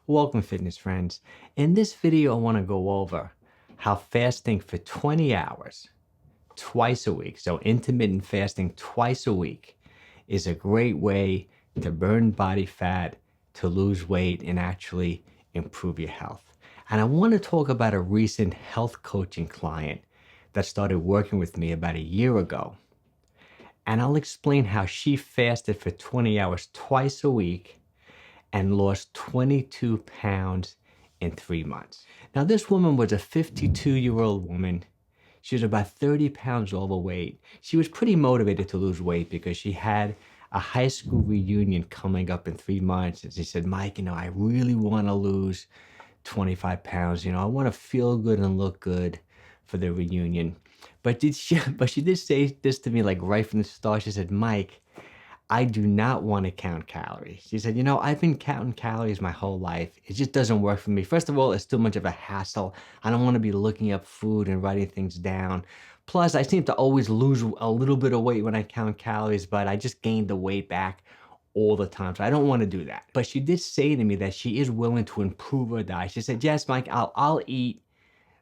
Welcome, fitness friends. In this video, I want to go over how fasting for 20 hours, twice a week, so intermittent fasting twice a week, is a great way to burn body fat, to lose weight, and actually improve your health. And I want to talk about a recent health coaching client that started working with me about a year ago. And I'll explain how she fasted for 20 hours twice a week and lost 22 pounds in 3 months. Now, this woman was a 52-year-old woman. She was about 30 pounds overweight. She was pretty motivated to lose weight because she had a high school reunion coming up in 3 months. And she said, Mike, I really want to lose 25 pounds. I want to feel good and look good for the reunion. But she did say this to me like right from the start. She said, Mike, I do not want to count calories. She said, I've been counting calories my whole life. It just doesn't work for me. First of all, it's too much of a hassle. I don't want to be looking up food and writing things down. Plus, I seem to always lose a little bit of weight when I count calories, but I just gain the weight back all the time. So I don't want to do that. But she did say to me that she is willing to improve her diet. She said, yes, Mike, I'll eat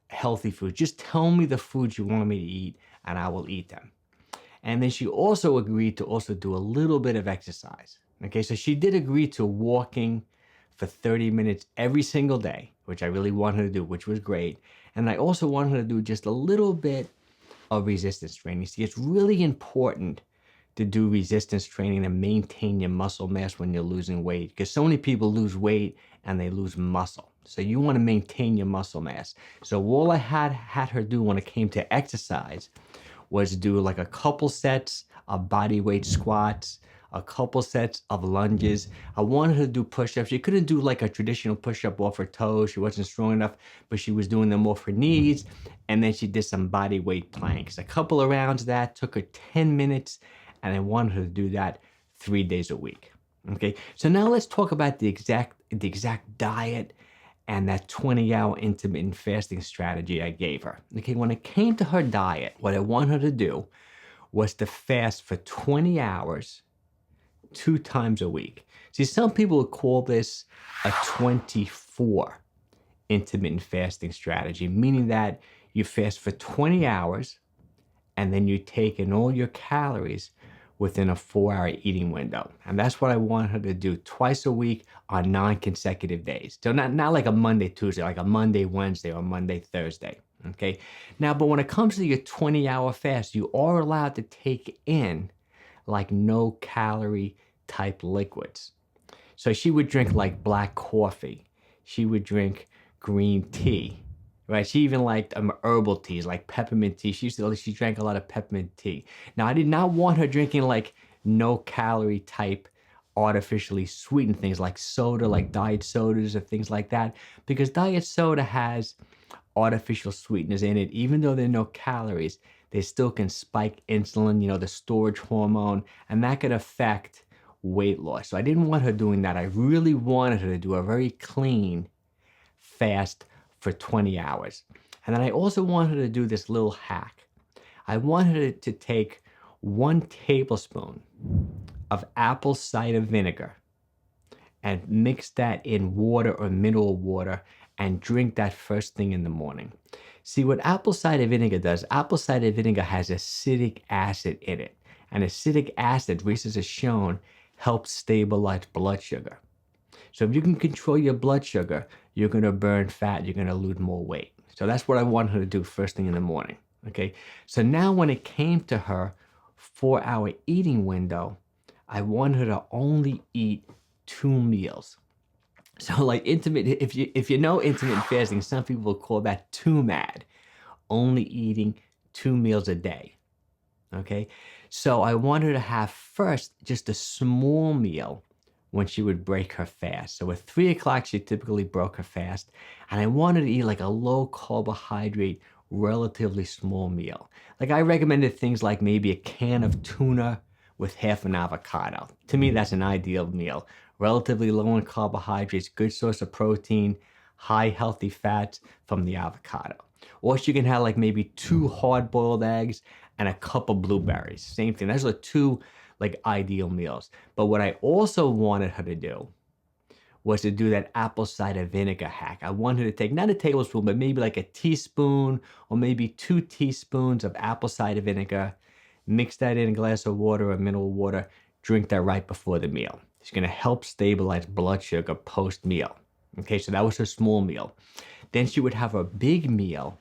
healthy food. Just tell me the foods you want me to eat and I will eat them. And then she also agreed to also do a little bit of exercise. Okay, so she did agree to walking for 30 minutes every single day, which I really want her to do, which was great. And I also want her to do just a little bit of resistance training. See, it's really important to do resistance training and maintain your muscle mass when you're losing weight, because so many people lose weight and they lose muscle. So you want to maintain your muscle mass. So all I had her do when it came to exercise was do like a couple sets of body weight squats, a couple sets of lunges. I wanted her to do push-ups. She couldn't do like a traditional push-up off her toes. She wasn't strong enough, but she was doing them off her knees. And then she did some body weight planks. A couple of rounds of that took her 10 minutes, and I wanted her to do that 3 days a week. Okay, so now let's talk about the exact diet and that 20-hour intermittent fasting strategy I gave her. Okay, when it came to her diet, what I want her to do was to fast for 20 hours, 2 times a week. See, some people would call this a 24 intermittent fasting strategy, meaning that you fast for 20 hours and then you take in all your calories within a 4-hour eating window. And that's what I want her to do twice a week on 9 consecutive days. So not like a Monday, Tuesday, like a Monday, Wednesday, or Monday, Thursday. Okay. Now, but when it comes to your 20-hour fast, you are allowed to take in like no calorie type liquids. So she would drink like black coffee. She would drink green tea. Right, she even liked herbal teas like peppermint tea. She drank a lot of peppermint tea. Now, I did not want her drinking like no calorie type artificially sweetened things like soda, like diet sodas or things like that, because diet soda has artificial sweeteners in it. Even though there are no calories, they still can spike insulin, the storage hormone, and that could affect weight loss. So I didn't want her doing that. I really wanted her to do a very clean fast for 20 hours. And then I also wanted her to do this little hack. I wanted her to take 1 tablespoon of apple cider vinegar and mix that in water or mineral water and drink that first thing in the morning. See, what apple cider vinegar does, apple cider vinegar has acidic acid in it. And acidic acid, research has shown, helps stabilize blood sugar. So if you can control your blood sugar, you're going to burn fat, you're going to lose more weight. So that's what I want her to do first thing in the morning. Okay. So now when it came to her 4-hour eating window, I want her to only eat 2 meals. So like intermittent, if you know intermittent fasting, some people will call that too mad, only eating 2 meals a day. Okay. So I want her to have first just a small meal when she would break her fast. So at 3 o'clock, she typically broke her fast. And I wanted to eat like a low carbohydrate, relatively small meal. Like I recommended things like maybe a can of tuna with half an avocado. To me, that's an ideal meal. Relatively low in carbohydrates, good source of protein, high healthy fats from the avocado. Or she can have like maybe 2 hard-boiled eggs and a cup of blueberries. Same thing. Those are 2 like ideal meals. But what I also wanted her to do was to do that apple cider vinegar hack. I want her to take not a tablespoon, but maybe like a teaspoon or maybe 2 teaspoons of apple cider vinegar. Mix that in a glass of water or mineral water. Drink that right before the meal. It's going to help stabilize blood sugar post-meal. Okay, so that was her small meal. Then she would have a big meal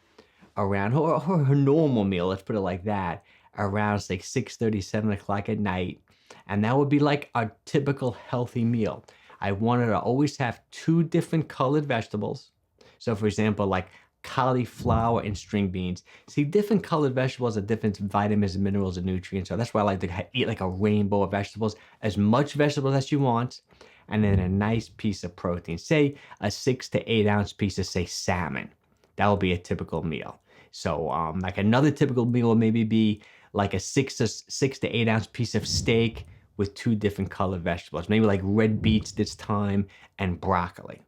around her normal meal, let's put it like that, around like 6:30, 7 o'clock at night. And that would be like a typical healthy meal. I wanted to always have 2 different colored vegetables. So for example, like cauliflower and string beans. See, different colored vegetables have different vitamins, minerals, and nutrients. So that's why I like to eat like a rainbow of vegetables, as much vegetables as you want, and then a nice piece of protein. Say a 6 to 8 ounce piece of, say, salmon. That will be a typical meal. So like another typical meal will maybe be like a 6 to 8 ounce piece of steak with 2 different colored vegetables, maybe like red beets this time and broccoli.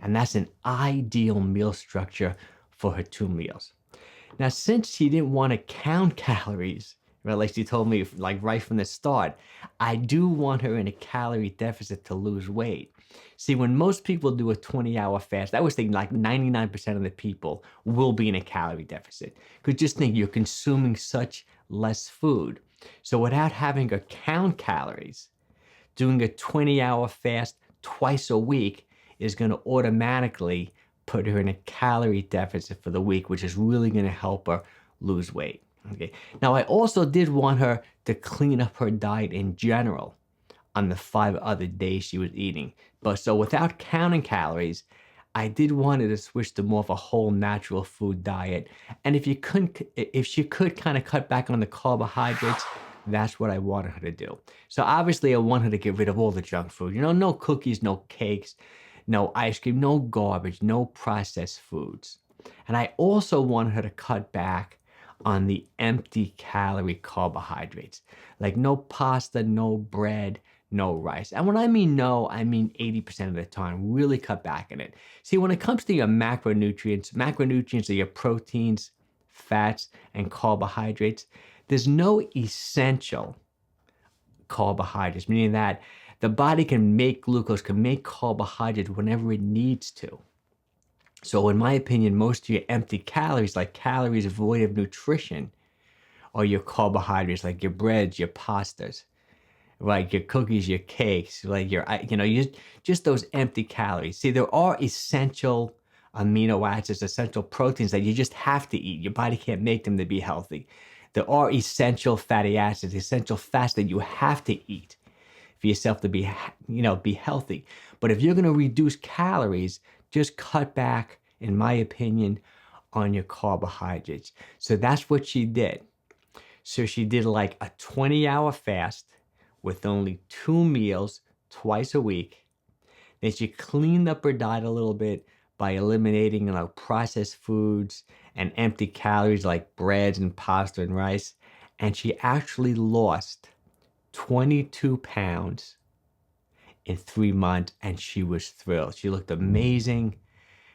And that's an ideal meal structure for her 2 meals. Now, since she didn't want to count calories, right, like she told me like right from the start, I do want her in a calorie deficit to lose weight. See, when most people do a 20-hour fast, I was thinking like 99% of the people will be in a calorie deficit. Because just think, you're consuming such less food. So without having to count calories, doing a 20-hour fast twice a week is going to automatically put her in a calorie deficit for the week, which is really going to help her lose weight. Okay. Now, I also did want her to clean up her diet in general on the 5 other days she was eating. But so without counting calories, I did want her to switch to more of a whole natural food diet. And if she could kind of cut back on the carbohydrates, that's what I wanted her to do. So obviously I want her to get rid of all the junk food. No cookies, no cakes, no ice cream, no garbage, no processed foods. And I also want her to cut back on the empty calorie carbohydrates. Like no pasta, no bread, no rice. And when I mean no, I mean 80% of the time. Really cut back on it. See, when it comes to your macronutrients are your proteins, fats, and carbohydrates. There's no essential carbohydrates, meaning that the body can make glucose, can make carbohydrates whenever it needs to. So in my opinion, most of your empty calories, like calories void of nutrition, are your carbohydrates, like your breads, your pastas, like your cookies, your cakes, like just those empty calories. See, there are essential amino acids, essential proteins that you just have to eat. Your body can't make them to be healthy. There are essential fatty acids, essential fats that you have to eat for yourself to be healthy. But if you're going to reduce calories, just cut back, in my opinion, on your carbohydrates. So that's what she did. So she did like a 20-hour fast with only 2 meals twice a week. Then she cleaned up her diet a little bit by eliminating processed foods and empty calories like breads and pasta and rice. And she actually lost 22 pounds in 3 months, and she was thrilled. She looked amazing,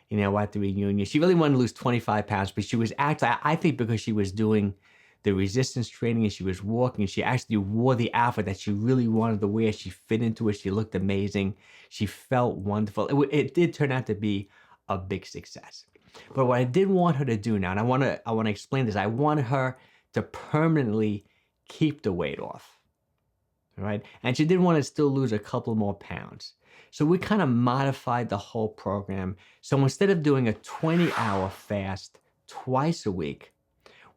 at the reunion. She really wanted to lose 25 pounds, but she was actually, I think because she was doing the resistance training and she was walking, she actually wore the outfit that she really wanted to wear. She fit into it. She looked amazing. She felt wonderful. It did turn out to be a big success. But what I did want her to do now, and I want to explain this, I wanted her to permanently keep the weight off. Right? And she did want to still lose a couple more pounds. So we kind of modified the whole program. So instead of doing a 20-hour fast twice a week,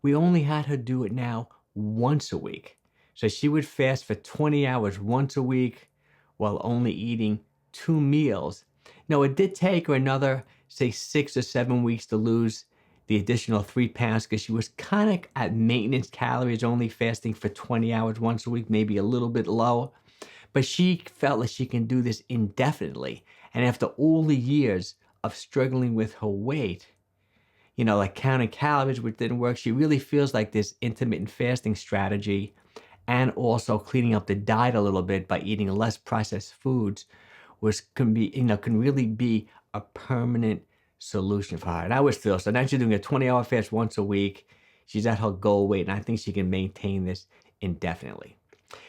we only had her do it now once a week. So she would fast for 20 hours once a week while only eating 2 meals. Now, it did take her another, say, 6 or 7 weeks to lose the additional 3 pounds because she was kind of at maintenance calories, only fasting for 20 hours once a week, maybe a little bit low. But she felt like she can do this indefinitely. And after all the years of struggling with her weight, like counting calories, which didn't work, she really feels like this intermittent fasting strategy and also cleaning up the diet a little bit by eating less processed foods can really be a permanent solution for her. And I was thrilled. So now she's doing a 20-hour fast once a week. She's at her goal weight, and I think she can maintain this indefinitely.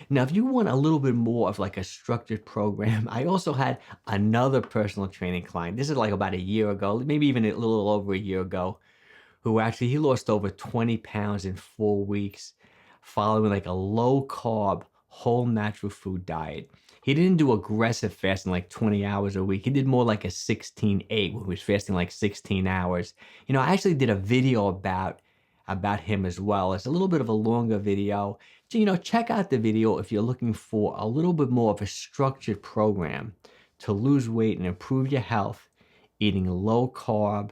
Now, if you want a little bit more of like a structured program, I also had another personal training client. This is like about a year ago, maybe even a little over a year ago, who actually he lost over 20 pounds in 4 weeks following like a low carb, whole natural food diet. He didn't do aggressive fasting like 20 hours a week. He did more like a 16-8, where he was fasting like 16 hours. I actually did a video about him as well. It's a little bit of a longer video. So, check out the video if you're looking for a little bit more of a structured program to lose weight and improve your health, eating low carb,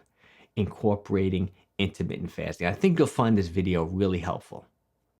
incorporating intermittent fasting. I think you'll find this video really helpful.